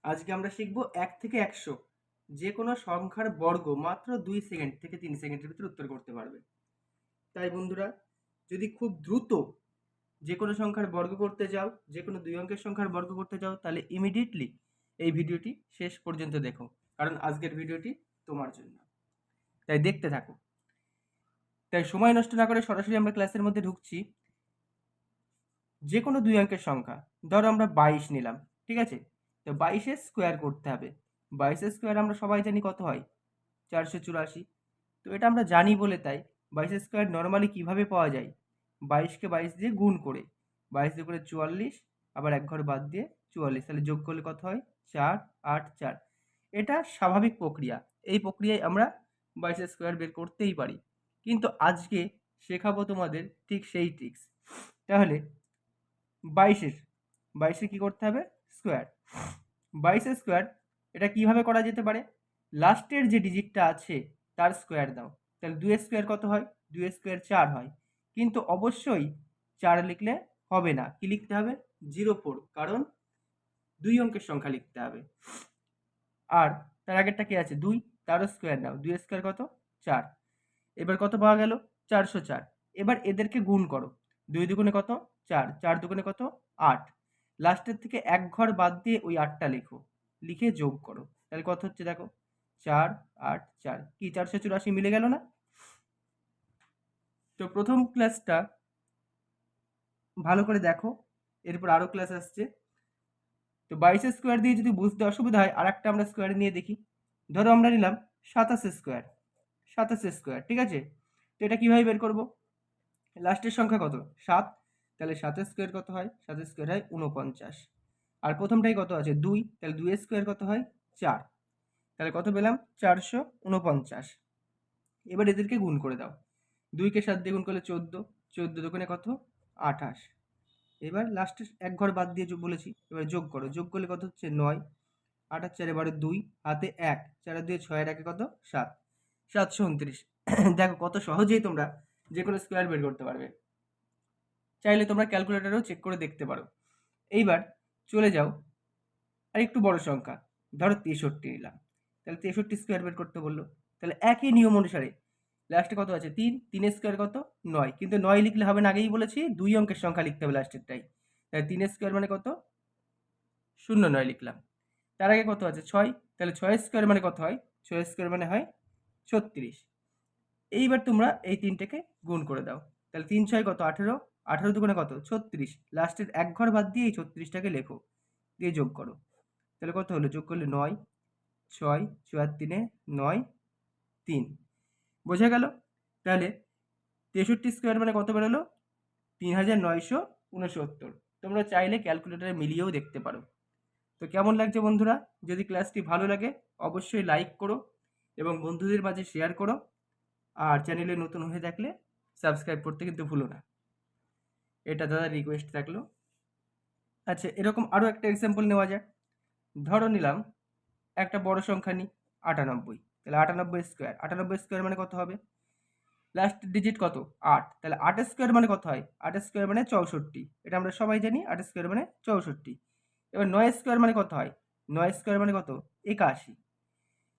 আজকে আমরা শিখব 1 থেকে 100 যে কোনো সংখ্যার বর্গ মাত্র 2 সেকেন্ড থেকে 3 সেকেন্ডের ভিতরে উত্তর করতে পারবে। তাই বন্ধুরা, যদি খুব দ্রুত যে কোনো সংখ্যার বর্গ করতে যাও, যে কোনো 2 অঙ্কের সংখ্যার বর্গ করতে যাও, তাহলে ইমিডিয়েটলি এই ভিডিওটি শেষ পর্যন্ত দেখো, কারণ আজকের ভিডিওটি তোমার জন্য। তাই দেখতে থাকো। তাই সময় নষ্ট না করে সরাসরি আমরা ক্লাসের মধ্যে ঢুকছি। যে কোনো 2 অঙ্কের সংখ্যা, ধরো আমরা 22 নিলাম, ঠিক আছে? তো 22 স্কোয়ার করতে হবে। 22 স্কোয়ার আমরা সবাই জানি কত হয়, 484। তো এটা আমরা জানি বলে তাই 22 স্কোয়ার নর্মালি কিভাবে পাওয়া যায়, 22কে 22 দিয়ে গুণ করে, 22 দিয়ে করে 44, আবার এক ঘর বাদ দিয়ে 44, তাহলে যোগ করলে কত হয়, 4 8 4। এটা স্বাভাবিক প্রক্রিয়া। এই প্রক্রিয়ায় আমরা 22 স্কোয়ার বের করতেই পারি, কিন্তু আজকে শেখাবো তোমাদের ঠিক সেই ট্রিক্স। তাহলে 22 কি করতে হবে, স্কোয়ার। 22 স্কোয়ার এটা কিভাবে করা যেতে পারে, লাস্টের যে ডিজিটটা আছে তার স্কোয়ার দাও। তাহলে 2 স্কোয়ার কত হয়, 2 স্কোয়ার 4 হয়। কিন্তু অবশ্যই 4 লিখলে হবে না, কি লিখতে হবে, 04, কারণ 2 অঙ্কের সংখ্যা লিখতে হবে। আর তার আগেরটা কি আছে, 2, তারও স্কোয়ার নাও। 2 স্কোয়ার কত, 4। এবার কত পাওয়া গেল, 404। এবার এদেরকে গুণ করো। 2 দুগুণে কত, 4, 4 দুগুণে কত, 8। লাস্টের থেকে এক ঘর বাদ দিয়ে ওই 8টা লেখো, লিখে যোগ করো। তাহলে কত হচ্ছে দেখো, 4 8 4, কি 484 মিলে গেল না? তো প্রথম ক্লাসটা ভালো করে দেখো, এরপর আরও ক্লাস আসছে। তো 22 স্কোয়ার দিয়ে যদি বুঝতে অসুবিধা হয়, আর একটা আমরা স্কোয়ার নিয়ে দেখি। ধরো আমরা নিলাম 27 স্কোয়ার, 27 স্কোয়ার, ঠিক আছে? তো এটা কিভাবে বের করবো, লাস্টের সংখ্যা কত, 7, তাহলে 7 স্কোয়ার কত হয়, 7 স্কোয়ার হয় 49। আর প্রথমটাই কত আছে, 2, তাহলে 2 স্কোয়ার কত হয়, 4। তাহলে কত পেলাম, 449। এবার এদেরকে গুণ করে দাও। 2কে 7 দিয়ে গুণ করলে 14, 14 দোকানে কত, 28। এবার লাস্টে এক ঘর বাদ দিয়ে বলেছি, এবার যোগ করো, যোগ করলে কত হচ্ছে, 9। 8 আর 4 12, 2 হাতে 1, 4 আর 2 6, এর 1 কত, 7, 729। দেখো কত সহজেই তোমরা যে কোনো স্কোয়ার বের করতে পারবে। চাইলে তোমরা ক্যালকুলেটরেও চেক করে দেখতে পারো। এইবার চলে যাও আর একটু বড় সংখ্যা, ধরো 63 নিলাম। তাহলে 63 স্কোয়ার বের করতে বললো, তাহলে একই নিয়ম অনুসারে লাস্টে কত আছে, 3, 3 স্কোয়ার কত, 9। কিন্তু 9 লিখলে হবে না, আগেই বলেছি 2 অঙ্কের সংখ্যা লিখতে হবে লাস্টেরটাই। তাহলে 3 স্কোয়ার মানে কত, 09 লিখলাম। তার আগে কত আছে, 6, তাহলে 6 স্কোয়ার মানে কত হয়, 6 স্কোয়ার মানে হয় 36। এইবার তোমরা এই তিনটেকে গুণ করে দাও। তাহলে 3 6 কত, 18, 18 দুগুণে কত, 36। লাস্টের এক ঘর বাদ দিয়ে এই 36টাকে লেখো, দিয়ে যোগ করো। তাহলে কত হলো, যোগ করলে 9, 6, 4 3 9 3। বোঝা গেল? তাহলে 63 স্কোয়ার মানে কত বেরোলো, 3969। তোমরা চাইলে ক্যালকুলেটরে মিলিয়েও দেখতে পারো। তো কেমন লাগছে বন্ধুরা? যদি ক্লাসটি ভালো লাগে অবশ্যই লাইক করো এবং বন্ধুদের মাঝে শেয়ার করো। আর চ্যানেলে নতুন হয়ে থাকলে সাবস্ক্রাইব করতে কিন্তু ভুলো না। এটা দাদা রিকোয়েস্ট থাকলো। আচ্ছা, এরকম আরও একটা এক্সাম্পল নেওয়া যাক। ধরো নিলাম একটা বড় সংখ্যা নিই, 98। তাহলে 98 স্কোয়ার, 98 স্কোয়ার মানে কত হবে, লাস্ট ডিজিট কত, 8। তাহলে 8 স্কোয়ার মানে কত হয়, 8 স্কোয়ার মানে 64। এটা আমরা সবাই জানি, 8 স্কোয়ার মানে 64। এবার 9 স্কোয়ার মানে কত হয়, 9 স্কোয়ার মানে কত, 81।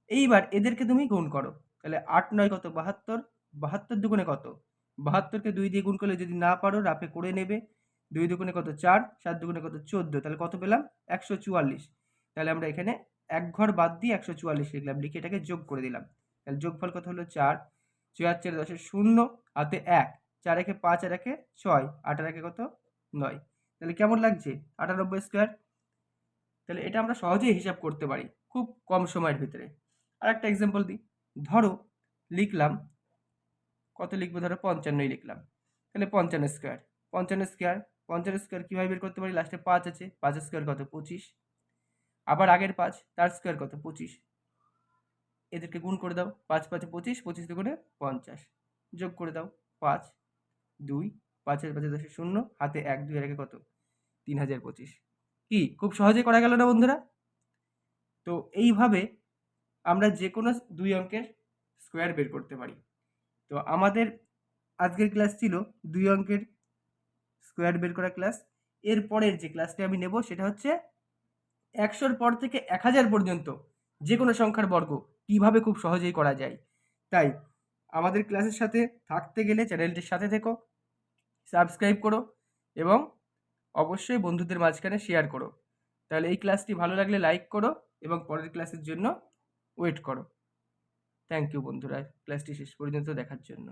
এইবার এদেরকে তুমি গুণ করো। তাহলে 8 9 কত, 72, 72 দুগুণে কত, 72কে 2 দিয়ে গুণ করলে যদি না পারো রাফে করে নেবে। 2 দুগুণে কত, 4, 7 দুগুণে কত, 14। তাহলে কত পেলাম, 144। তাহলে আমরা এখানে এক ঘর বাদ দিয়ে 144 লিখলাম, লিখে এটাকে যোগ করে দিলাম। তাহলে যোগফল কত হলো, 4, 4 4 10 0, হাতে 1, 4 একে 5 আর একে 6, 8 আর একে কত, 9। তাহলে কেমন লাগছে 98 স্কোয়ার? তাহলে এটা আমরা সহজেই হিসাব করতে পারি খুব কম সময়ের ভিতরে। আর একটা এক্সাম্পল দিই। ধরো লিখলাম, কত লিখবো, ধরো 55 লিখলাম। তাহলে 55 স্কোয়ার, 55 স্কোয়ার, 55 স্কোয়ার কীভাবে বের করতে পারি, লাস্টে 5 আছে, 5 স্কোয়ার কত, 25। আবার আগের 5, তার স্কোয়ার কত, 25। এদেরকে গুণ করে দাও, 5 5 25, 25 দুগুণে 50। যোগ করে দাও, 5 2, 5 5 10 0, হাতে 1 2 এর আগে কত, 3025। কি খুব সহজে করা গেল না বন্ধুরা? তো এইভাবে আমরা যে কোনো 2 অঙ্কের স্কোয়ার বের করতে পারি। তো আমাদের আজকের ক্লাস ছিল 2 অঙ্কের স্কোয়ার বের করা ক্লাস। এরপরের যে ক্লাসটি আমি নেব সেটা হচ্ছে 100-র পর থেকে 1000 পর্যন্ত যে কোনো সংখ্যার বর্গ কীভাবে খুব সহজেই করা যায়। তাই আমাদের ক্লাসের সাথে থাকতে গেলে চ্যানেলটির সাথে থেকো, সাবস্ক্রাইব করো এবং অবশ্যই বন্ধুদের মাঝখানে শেয়ার করো। তাহলে এই ক্লাসটি ভালো লাগলে লাইক করো এবং পরের ক্লাসের জন্য ওয়েট করো। থ্যাংক ইউ বন্ধুরা ক্লাসটি শেষ পর্যন্ত দেখার জন্য।